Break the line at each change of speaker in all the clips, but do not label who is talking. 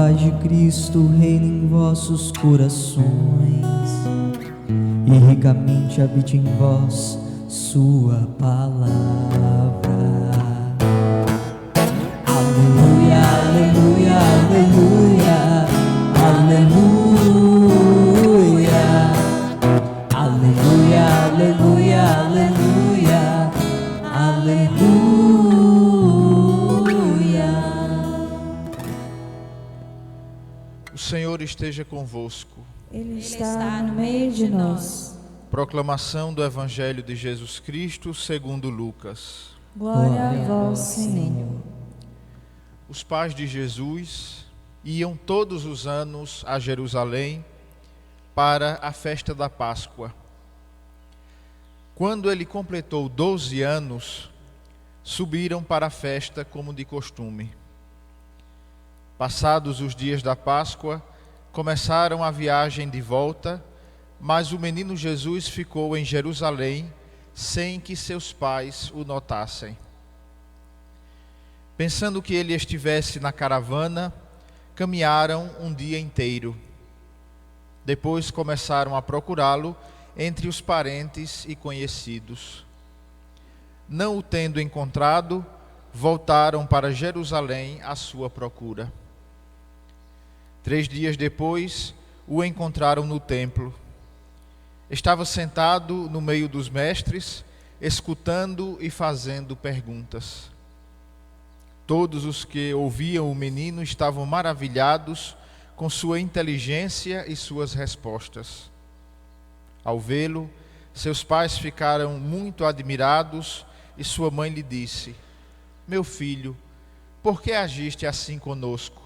paz de Cristo reine em vossos corações e ricamente habite em vós sua palavra. Aleluia, aleluia, aleluia, aleluia, aleluia, aleluia, aleluia, aleluia.
O Senhor esteja convosco.
Ele está no meio de nós.
Proclamação do Evangelho de Jesus Cristo segundo Lucas.
Glória a vós, Senhor.
Os pais de Jesus iam todos os anos a Jerusalém para a festa da Páscoa. Quando ele completou 12 anos, subiram para a festa como de costume. Passados os dias da Páscoa, começaram a viagem de volta, mas o menino Jesus ficou em Jerusalém sem que seus pais o notassem. Pensando que ele estivesse na caravana, caminharam um dia inteiro. Depois começaram a procurá-lo entre os parentes e conhecidos. Não o tendo encontrado, voltaram para Jerusalém à sua procura. 3 dias depois, o encontraram no templo. Estava sentado no meio dos mestres, escutando e fazendo perguntas. Todos os que ouviam o menino estavam maravilhados com sua inteligência e suas respostas. Ao vê-lo, seus pais ficaram muito admirados e sua mãe lhe disse: "Meu filho, por que agiste assim conosco?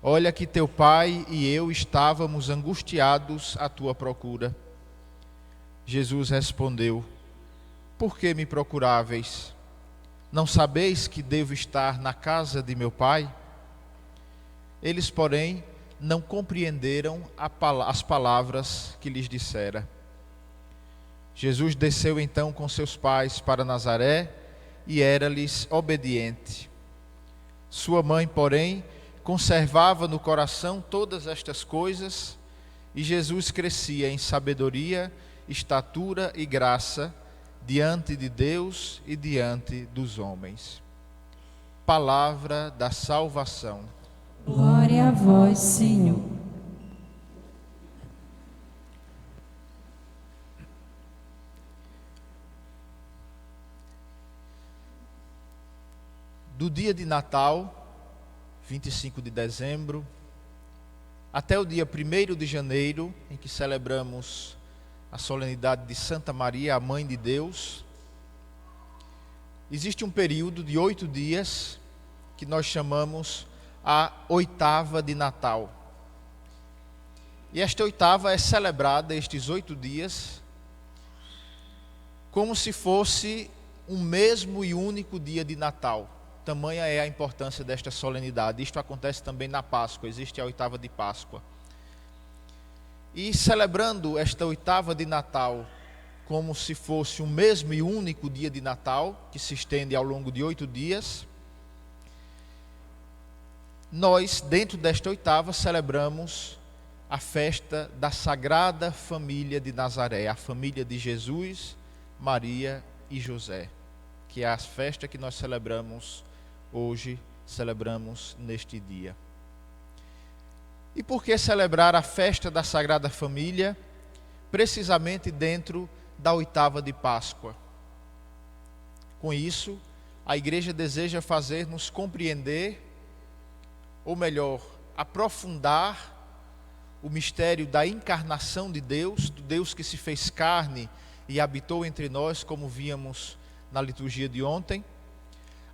Olha que teu pai e eu estávamos angustiados à tua procura." Jesus respondeu: "Por que me procuráveis? Não sabeis que devo estar na casa de meu pai?" Eles, porém, não compreenderam as palavras que lhes dissera. Jesus desceu então com seus pais para Nazaré e era-lhes obediente. Sua mãe, porém, conservava no coração todas estas coisas, e Jesus crescia em sabedoria, estatura e graça diante de Deus e diante dos homens. Palavra da salvação.
Glória a vós, Senhor.
Do dia de Natal, 25 de dezembro, até o dia 1º de janeiro, em que celebramos a solenidade de Santa Maria, a Mãe de Deus, existe um período de 8 dias que nós chamamos a oitava de Natal. E esta oitava é celebrada, estes 8 dias, como se fosse um mesmo e único dia de Natal. Tamanha é a importância desta solenidade. Isto acontece também na Páscoa, existe a oitava de Páscoa. E celebrando esta oitava de Natal como se fosse um mesmo e único dia de Natal, que se estende ao longo de 8 dias, nós, dentro desta oitava, celebramos a festa da Sagrada Família de Nazaré, a família de Jesus, Maria e José, que é a festa que nós celebramos hoje, celebramos neste dia. E por que celebrar a festa da Sagrada Família precisamente dentro da oitava de Páscoa? Com isso, a Igreja deseja fazer-nos compreender, ou melhor, aprofundar o mistério da encarnação de Deus, do Deus que se fez carne e habitou entre nós, como víamos na liturgia de ontem.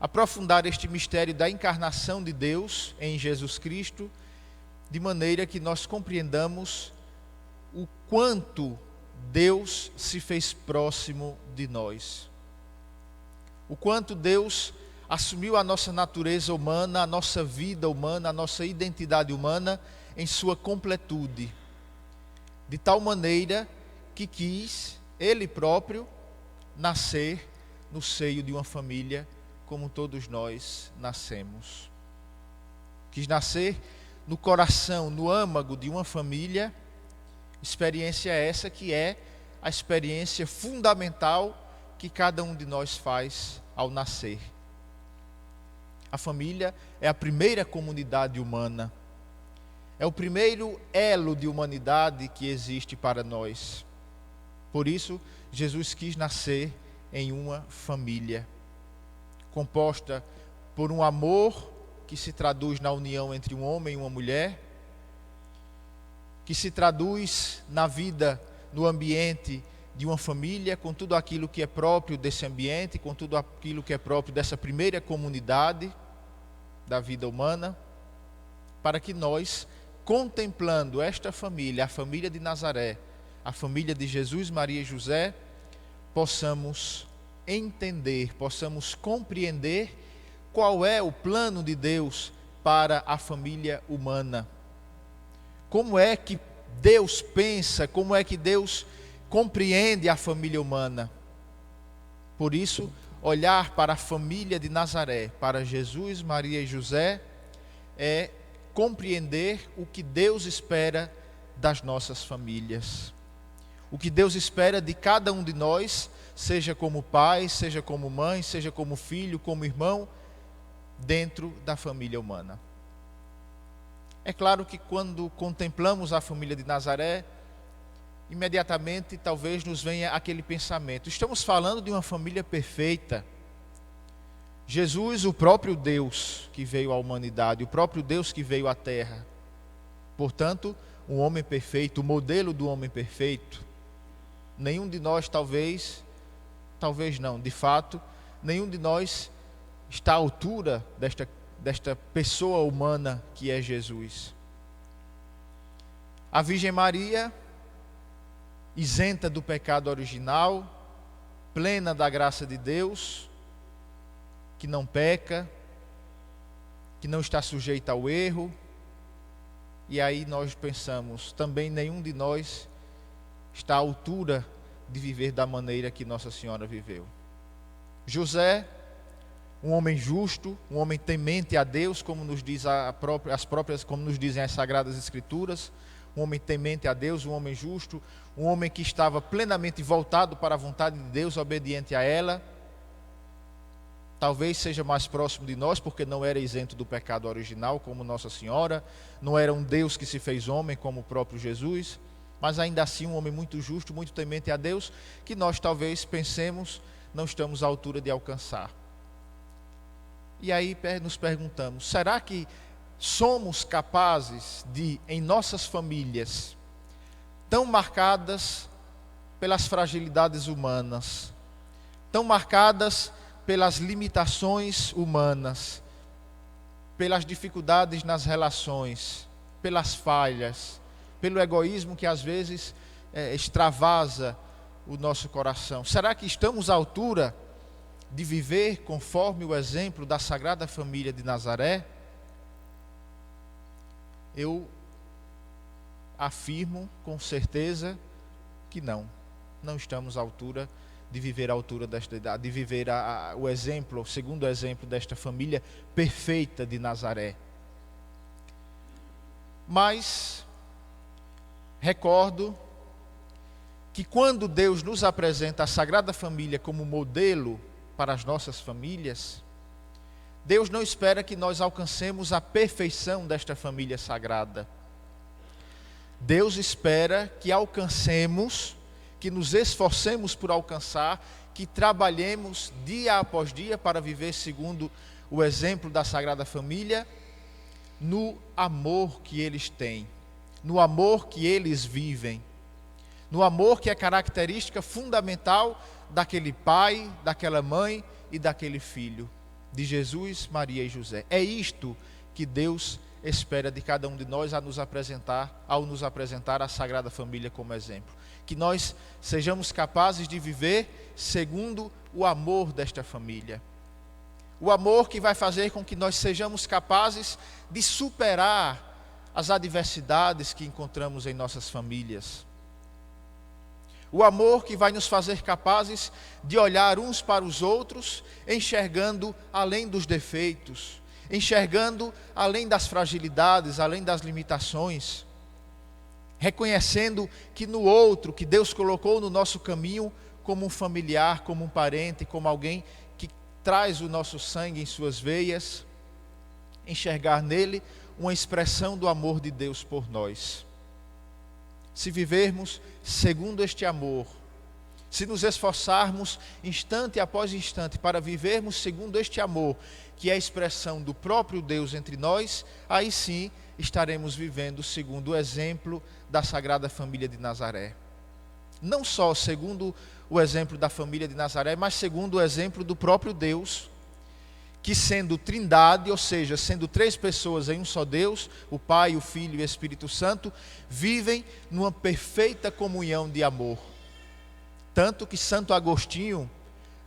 Aprofundar este mistério da encarnação de Deus em Jesus Cristo, de maneira que nós compreendamos o quanto Deus se fez próximo de nós. O quanto Deus assumiu a nossa natureza humana, a nossa vida humana, a nossa identidade humana em sua completude. De tal maneira que quis, Ele próprio, nascer no seio de uma família como todos nós nascemos. Quis nascer no coração, no âmago de uma família, experiência essa que é a experiência fundamental que cada um de nós faz ao nascer. A família é a primeira comunidade humana, é o primeiro elo de humanidade que existe para nós. Por isso, Jesus quis nascer em uma família, composta por um amor que se traduz na união entre um homem e uma mulher, que se traduz na vida, no ambiente de uma família, com tudo aquilo que é próprio desse ambiente, com tudo aquilo que é próprio dessa primeira comunidade da vida humana, para que nós, contemplando esta família, a família de Nazaré, a família de Jesus, Maria e José, possamos entender, possamos compreender qual é o plano de Deus para a família humana. Como é que Deus pensa, como é que Deus compreende a família humana. Por isso, olhar para a família de Nazaré, para Jesus, Maria e José, é compreender o que Deus espera das nossas famílias. O que Deus espera de cada um de nós, seja como pai, seja como mãe, seja como filho, como irmão, dentro da família humana. É claro que quando contemplamos a família de Nazaré, imediatamente talvez nos venha aquele pensamento: estamos falando de uma família perfeita. Jesus, o próprio Deus que veio à humanidade, o próprio Deus que veio à terra. Portanto, um homem perfeito, o modelo do homem perfeito. Nenhum de nós talvez não, de fato, nenhum de nós está à altura desta pessoa humana que é Jesus. A Virgem Maria, isenta do pecado original, plena da graça de Deus, que não peca, que não está sujeita ao erro. E aí nós pensamos, também nenhum de nós está à altura de viver da maneira que Nossa Senhora viveu. José, um homem justo, um homem temente a Deus, como nos diz como nos dizem as Sagradas Escrituras, um homem temente a Deus, um homem justo, um homem que estava plenamente voltado para a vontade de Deus, obediente a ela. Talvez seja mais próximo de nós, porque não era isento do pecado original, como Nossa Senhora, não era um Deus que se fez homem, como o próprio Jesus, mas ainda assim um homem muito justo, muito temente a Deus, que nós talvez pensemos não estamos à altura de alcançar. E aí nos perguntamos, será que somos capazes de, em nossas famílias, tão marcadas pelas fragilidades humanas, tão marcadas pelas limitações humanas, pelas dificuldades nas relações, pelas falhas, pelo egoísmo que às vezes extravasa o nosso coração? Será que estamos à altura de viver conforme o exemplo da Sagrada Família de Nazaré? Eu afirmo com certeza que não estamos à altura de viver a altura desta idade, de viver o exemplo, o segundo exemplo desta família perfeita de Nazaré. Mas recordo que quando Deus nos apresenta a Sagrada Família como modelo para as nossas famílias, Deus não espera que nós alcancemos a perfeição desta família sagrada. Deus espera que alcancemos, que nos esforcemos por alcançar, que trabalhemos dia após dia para viver segundo o exemplo da Sagrada Família, no amor que eles têm, no amor que eles vivem, no amor que é característica fundamental daquele pai, daquela mãe e daquele filho, de Jesus, Maria e José. É isto que Deus espera de cada um de nós ao nos apresentar a Sagrada Família como exemplo. Que nós sejamos capazes de viver segundo o amor desta família. O amor que vai fazer com que nós sejamos capazes de superar as adversidades que encontramos em nossas famílias. O amor que vai nos fazer capazes de olhar uns para os outros, enxergando além dos defeitos, enxergando além das fragilidades, além das limitações, reconhecendo que no outro, que Deus colocou no nosso caminho, como um familiar, como um parente, como alguém que traz o nosso sangue em suas veias, enxergar nele uma expressão do amor de Deus por nós. Se vivermos segundo este amor, se nos esforçarmos instante após instante para vivermos segundo este amor, que é a expressão do próprio Deus entre nós, aí sim estaremos vivendo segundo o exemplo da Sagrada Família de Nazaré. Não só segundo o exemplo da família de Nazaré, mas segundo o exemplo do próprio Deus, que sendo trindade, ou seja, sendo três pessoas em um só Deus, o Pai, o Filho e o Espírito Santo, vivem numa perfeita comunhão de amor. Tanto que Santo Agostinho,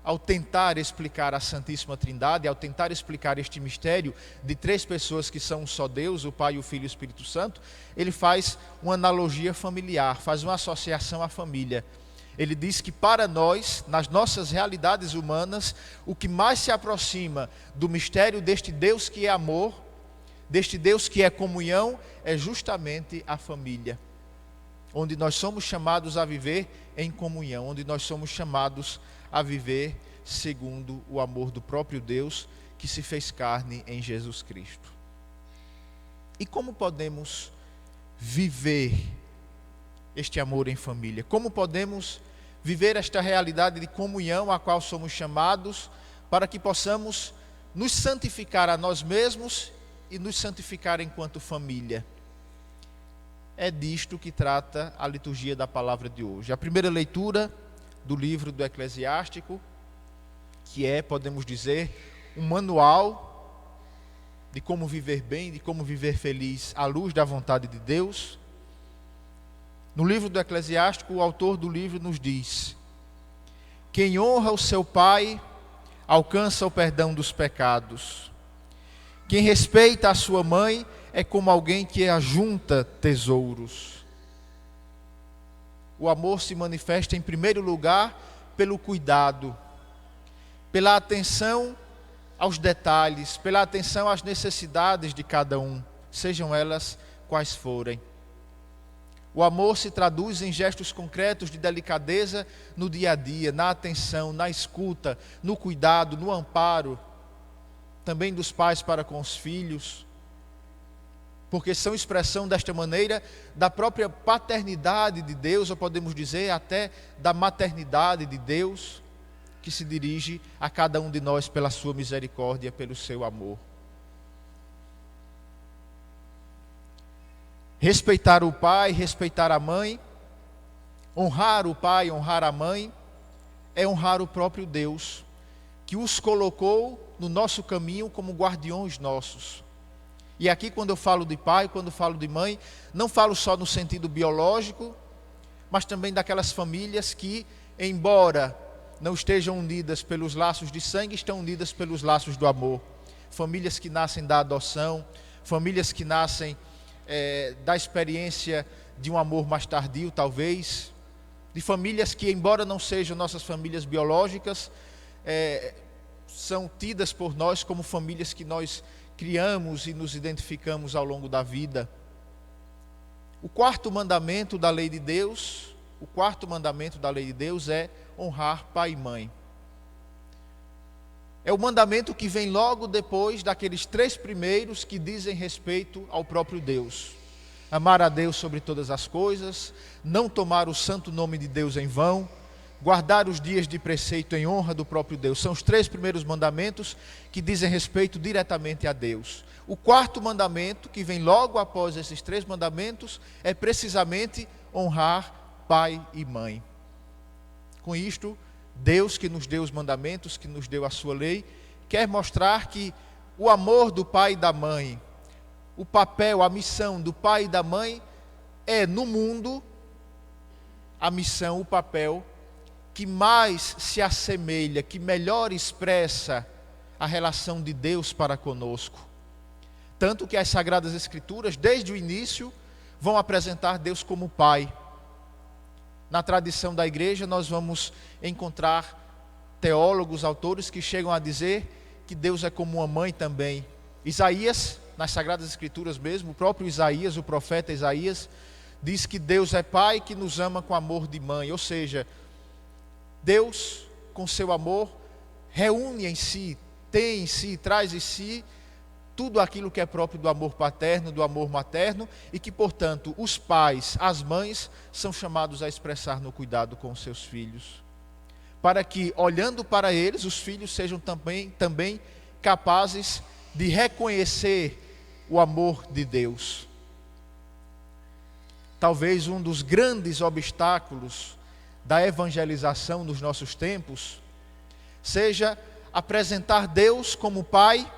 ao tentar explicar a Santíssima Trindade, ao tentar explicar este mistério de três pessoas que são um só Deus, o Pai, o Filho e o Espírito Santo, ele faz uma analogia familiar, faz uma associação à família. Ele diz que para nós, nas nossas realidades humanas, o que mais se aproxima do mistério deste Deus que é amor, deste Deus que é comunhão, é justamente a família, onde nós somos chamados a viver em comunhão, onde nós somos chamados a viver segundo o amor do próprio Deus que se fez carne em Jesus Cristo. E como podemos viver este amor em família? Como podemos viver esta realidade de comunhão a qual somos chamados, para que possamos nos santificar a nós mesmos e nos santificar enquanto família? É disto que trata a liturgia da palavra de hoje. A primeira leitura do livro do Eclesiástico, que é, podemos dizer, um manual de como viver bem, de como viver feliz à luz da vontade de Deus. No livro do Eclesiástico, o autor do livro nos diz: quem honra o seu pai alcança o perdão dos pecados. Quem respeita a sua mãe é como alguém que ajunta tesouros. O amor se manifesta em primeiro lugar pelo cuidado, pela atenção aos detalhes, pela atenção às necessidades de cada um, sejam elas quais forem. O amor se traduz em gestos concretos de delicadeza no dia a dia, na atenção, na escuta, no cuidado, no amparo, também dos pais para com os filhos, porque são expressão desta maneira da própria paternidade de Deus, ou podemos dizer até da maternidade de Deus, que se dirige a cada um de nós pela sua misericórdia, pelo seu amor. Respeitar o pai, respeitar a mãe, honrar o pai, honrar a mãe, é honrar o próprio Deus, que os colocou no nosso caminho como guardiões nossos. E aqui, quando eu falo de pai, quando eu falo de mãe, não falo só no sentido biológico, mas também daquelas famílias que, embora não estejam unidas pelos laços de sangue, estão unidas pelos laços do amor. Famílias que nascem da adoção, famílias que nascem da experiência de um amor mais tardio, talvez, de famílias que, embora não sejam nossas famílias biológicas, são tidas por nós como famílias que nós criamos e nos identificamos ao longo da vida. O quarto mandamento da lei de Deus, é honrar pai e mãe. É o mandamento que vem logo depois daqueles três primeiros que dizem respeito ao próprio Deus. Amar a Deus sobre todas as coisas, não tomar o santo nome de Deus em vão, guardar os dias de preceito em honra do próprio Deus. São os três primeiros mandamentos que dizem respeito diretamente a Deus. O quarto mandamento, que vem logo após esses três mandamentos, é precisamente honrar pai e mãe. Com isto, Deus, que nos deu os mandamentos, que nos deu a sua lei, quer mostrar que o amor do pai e da mãe, o papel, a missão do pai e da mãe é no mundo a missão, o papel que mais se assemelha, que melhor expressa a relação de Deus para conosco. Tanto que as Sagradas Escrituras, desde o início, vão apresentar Deus como Pai. Na tradição da igreja, nós vamos encontrar teólogos, autores que chegam a dizer que Deus é como uma mãe também, Isaías, nas Sagradas Escrituras mesmo, o próprio Isaías, o profeta Isaías, diz que Deus é Pai que nos ama com amor de mãe. Ou seja, Deus, com seu amor, reúne em si, tem em si, traz em si tudo aquilo que é próprio do amor paterno, do amor materno, e que, portanto, os pais, as mães, são chamados a expressar no cuidado com os seus filhos. Para que, olhando para eles, os filhos sejam também capazes de reconhecer o amor de Deus. Talvez um dos grandes obstáculos da evangelização nos nossos tempos seja apresentar Deus como Pai,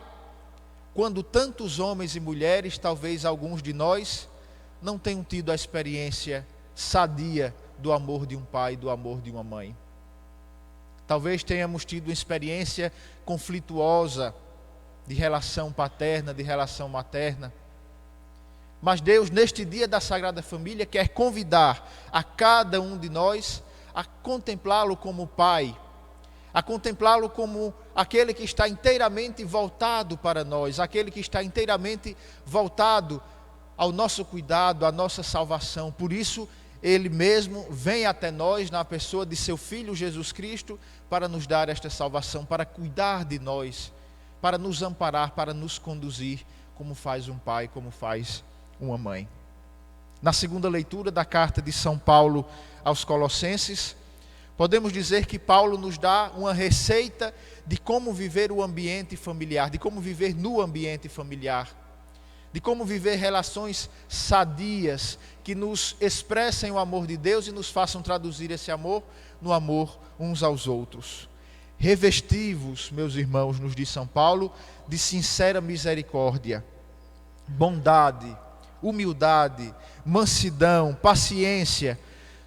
quando tantos homens e mulheres, talvez alguns de nós, não tenham tido a experiência sadia do amor de um pai, do amor de uma mãe. Talvez tenhamos tido uma experiência conflituosa de relação paterna, de relação materna. Mas Deus, neste dia da Sagrada Família, quer convidar a cada um de nós a contemplá-lo como Pai, a contemplá-lo como aquele que está inteiramente voltado para nós, aquele que está inteiramente voltado ao nosso cuidado, à nossa salvação. Por isso, Ele mesmo vem até nós na pessoa de seu Filho Jesus Cristo para nos dar esta salvação, para cuidar de nós, para nos amparar, para nos conduzir, como faz um pai, como faz uma mãe. Na segunda leitura da carta de São Paulo aos Colossenses, podemos dizer que Paulo nos dá uma receita de como viver o ambiente familiar, de como viver no ambiente familiar, de como viver relações sadias que nos expressem o amor de Deus e nos façam traduzir esse amor no amor uns aos outros. Revesti-vos, meus irmãos, nos diz São Paulo, de sincera misericórdia, bondade, humildade, mansidão, paciência,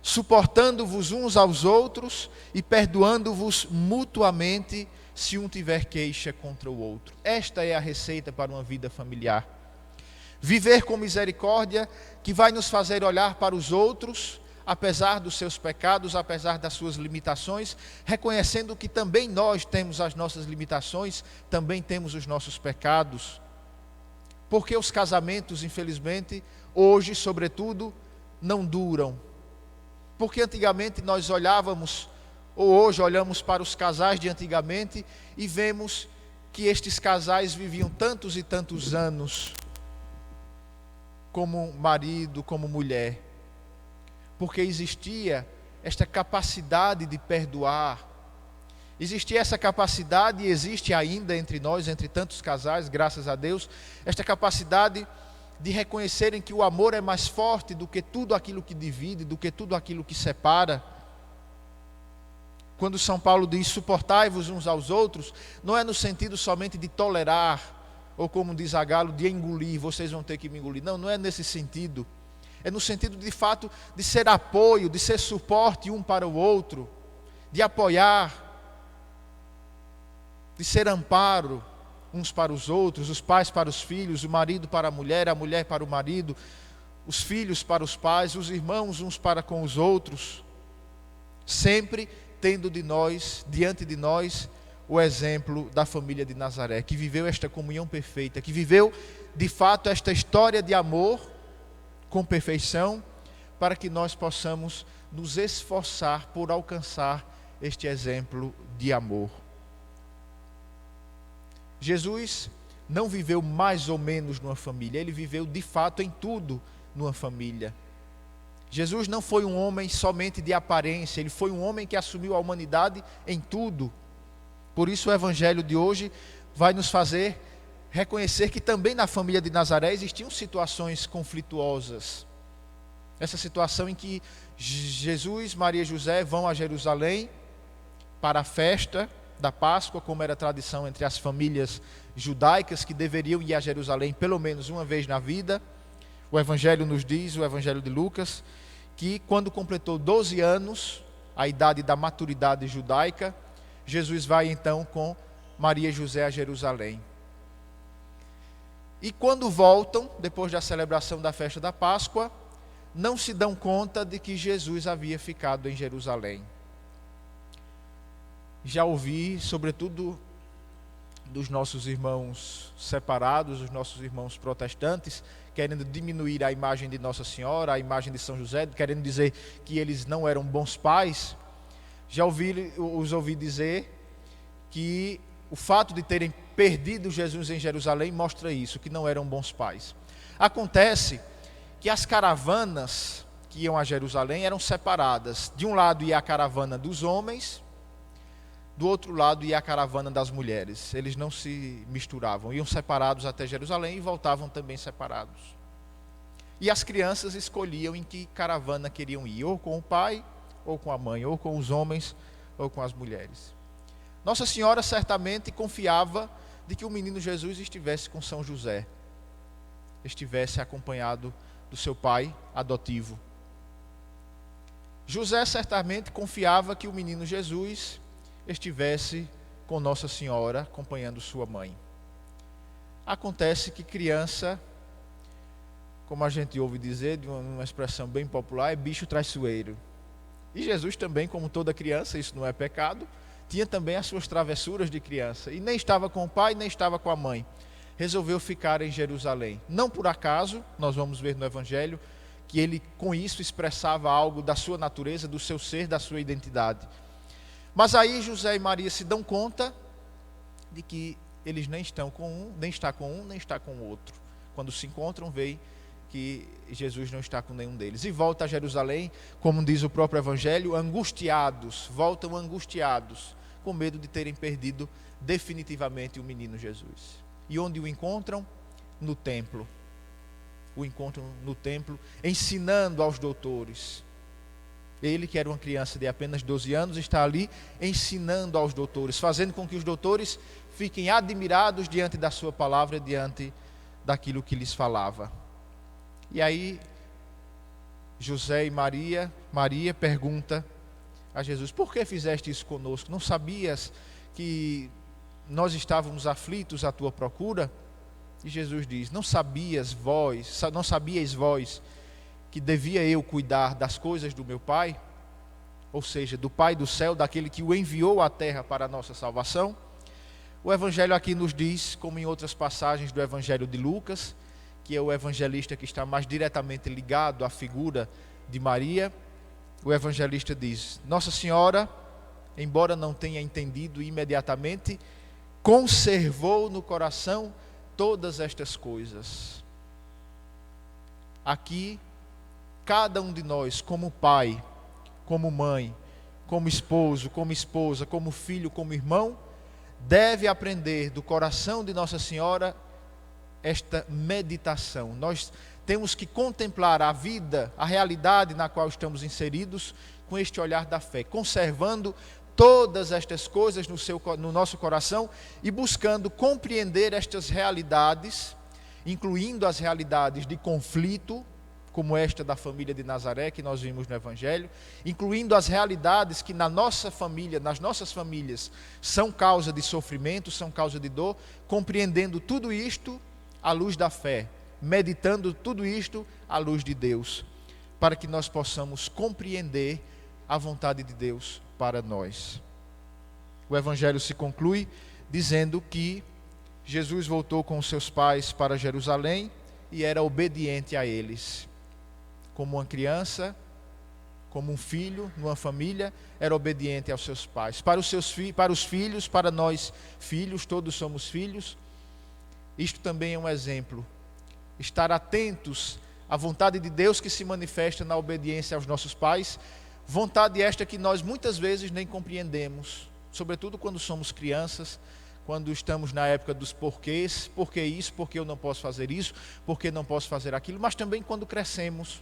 suportando-vos uns aos outros e perdoando-vos mutuamente se um tiver queixa contra o outro. Esta é a receita para uma vida familiar. Viver com misericórdia, que vai nos fazer olhar para os outros, apesar dos seus pecados, apesar das suas limitações, reconhecendo que também nós temos as nossas limitações, também temos os nossos pecados. Porque os casamentos, infelizmente, hoje, sobretudo, não duram. Porque antigamente nós olhávamos, ou hoje olhamos para os casais de antigamente e vemos que estes casais viviam tantos e tantos anos como marido, como mulher. Porque existia esta capacidade de perdoar, existia essa capacidade e existe ainda entre nós, entre tantos casais, graças a Deus, esta capacidade de reconhecerem que o amor é mais forte do que tudo aquilo que divide, do que tudo aquilo que separa. Quando São Paulo diz suportai-vos uns aos outros, não é no sentido somente de tolerar, ou como diz a Galo, de engolir, vocês vão ter que me engolir. Não, não é nesse sentido. É no sentido de fato de ser apoio, de ser suporte um para o outro, de apoiar, de ser amparo uns para os outros, os pais para os filhos, o marido para a mulher para o marido, os filhos para os pais, os irmãos uns para com os outros, sempre tendo diante de nós, o exemplo da família de Nazaré, que viveu esta comunhão perfeita, que viveu de fato esta história de amor com perfeição, para que nós possamos nos esforçar por alcançar este exemplo de amor. Jesus não viveu mais ou menos numa família, ele viveu de fato em tudo numa família. Jesus não foi um homem somente de aparência, ele foi um homem que assumiu a humanidade em tudo. Por isso o evangelho de hoje vai nos fazer reconhecer que também na família de Nazaré existiam situações conflituosas. Essa situação em que Jesus, Maria e José vão a Jerusalém para a festa da Páscoa, como era tradição entre as famílias judaicas, que deveriam ir a Jerusalém pelo menos uma vez na vida. O Evangelho nos diz, o Evangelho de Lucas, que quando completou 12 anos, a idade da maturidade judaica, Jesus vai então com Maria e José a Jerusalém. E quando voltam, depois da celebração da festa da Páscoa, não se dão conta de que Jesus havia ficado em Jerusalém. Já ouvi, sobretudo dos nossos irmãos separados, os nossos irmãos protestantes, querendo diminuir a imagem de Nossa Senhora, a imagem de São José, querendo dizer que eles não eram bons pais. Já os ouvi dizer que o fato de terem perdido Jesus em Jerusalém mostra isso, que não eram bons pais. Acontece que as caravanas que iam a Jerusalém eram separadas. De um lado ia a caravana dos homens, do outro lado ia a caravana das mulheres. Eles não se misturavam, iam separados até Jerusalém e voltavam também separados. E as crianças escolhiam em que caravana queriam ir, ou com o pai, ou com a mãe, ou com os homens, ou com as mulheres. Nossa Senhora certamente confiava de que o menino Jesus estivesse com São José, estivesse acompanhado do seu pai adotivo. José certamente confiava que o menino Jesus estivesse com Nossa Senhora, acompanhando sua mãe. Acontece que criança, como a gente ouve dizer, de uma expressão bem popular, é bicho traiçoeiro. E Jesus também, como toda criança, isso não é pecado, tinha também as suas travessuras de criança. E nem estava com o pai, nem estava com a mãe. Resolveu ficar em Jerusalém. Não por acaso, nós vamos ver no Evangelho, que ele com isso expressava algo da sua natureza, do seu ser, da sua identidade. Mas aí José e Maria se dão conta de que eles nem estão com um, nem está com um, nem está com o outro. Quando se encontram, veem que Jesus não está com nenhum deles. E volta a Jerusalém, como diz o próprio Evangelho, angustiados, voltam angustiados, com medo de terem perdido definitivamente o menino Jesus. E onde o encontram? No templo. O encontram no templo, ensinando aos doutores. Ele, que era uma criança de apenas 12 anos, está ali ensinando aos doutores, fazendo com que os doutores fiquem admirados diante da sua palavra, diante daquilo que lhes falava. E aí, José e Maria pergunta a Jesus: por que fizeste isso conosco? Não sabias que nós estávamos aflitos à tua procura? E Jesus diz: não sabiais vós que devia eu cuidar das coisas do meu Pai? Ou seja, do Pai do céu, daquele que o enviou à terra para a nossa salvação? O Evangelho aqui nos diz, como em outras passagens do Evangelho de Lucas, que é o evangelista que está mais diretamente ligado à figura de Maria, o evangelista diz: Nossa Senhora, embora não tenha entendido imediatamente, conservou no coração todas estas coisas. Aqui, cada um de nós, como pai, como mãe, como esposo, como esposa, como filho, como irmão, deve aprender do coração de Nossa Senhora esta meditação. Nós temos que contemplar a vida, a realidade na qual estamos inseridos com este olhar da fé, conservando todas estas coisas no nosso coração e buscando compreender estas realidades, incluindo as realidades de conflito, como esta da família de Nazaré que nós vimos no Evangelho, incluindo as realidades que na nossa família, nas nossas famílias, são causa de sofrimento, são causa de dor, compreendendo tudo isto à luz da fé, meditando tudo isto à luz de Deus, para que nós possamos compreender a vontade de Deus para nós. O Evangelho se conclui dizendo que Jesus voltou com os seus pais para Jerusalém e era obediente a eles. Como uma criança, como um filho, numa família, era obediente aos seus pais. Para os filhos, para nós filhos, todos somos filhos, isto também é um exemplo. Estar atentos à vontade de Deus que se manifesta na obediência aos nossos pais, vontade esta que nós muitas vezes nem compreendemos, sobretudo quando somos crianças, quando estamos na época dos porquês, por que isso, por que eu não posso fazer isso, por que não posso fazer aquilo, mas também quando crescemos.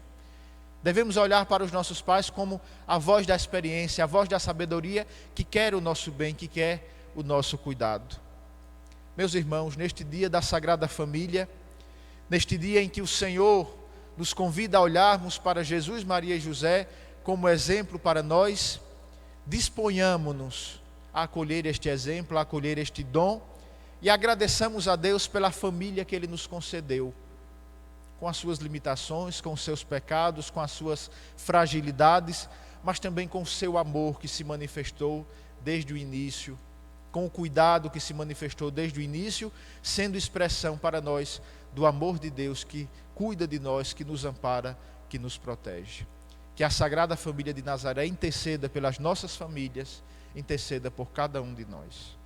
Devemos olhar para os nossos pais como a voz da experiência, a voz da sabedoria que quer o nosso bem, que quer o nosso cuidado. Meus irmãos, neste dia da Sagrada Família, neste dia em que o Senhor nos convida a olharmos para Jesus, Maria e José como exemplo para nós, disponhamos-nos a acolher este exemplo, a acolher este dom e agradeçamos a Deus pela família que Ele nos concedeu, com as suas limitações, com os seus pecados, com as suas fragilidades, mas também com o seu amor que se manifestou desde o início, com o cuidado que se manifestou desde o início, sendo expressão para nós do amor de Deus que cuida de nós, que nos ampara, que nos protege. Que a Sagrada Família de Nazaré interceda pelas nossas famílias, interceda por cada um de nós.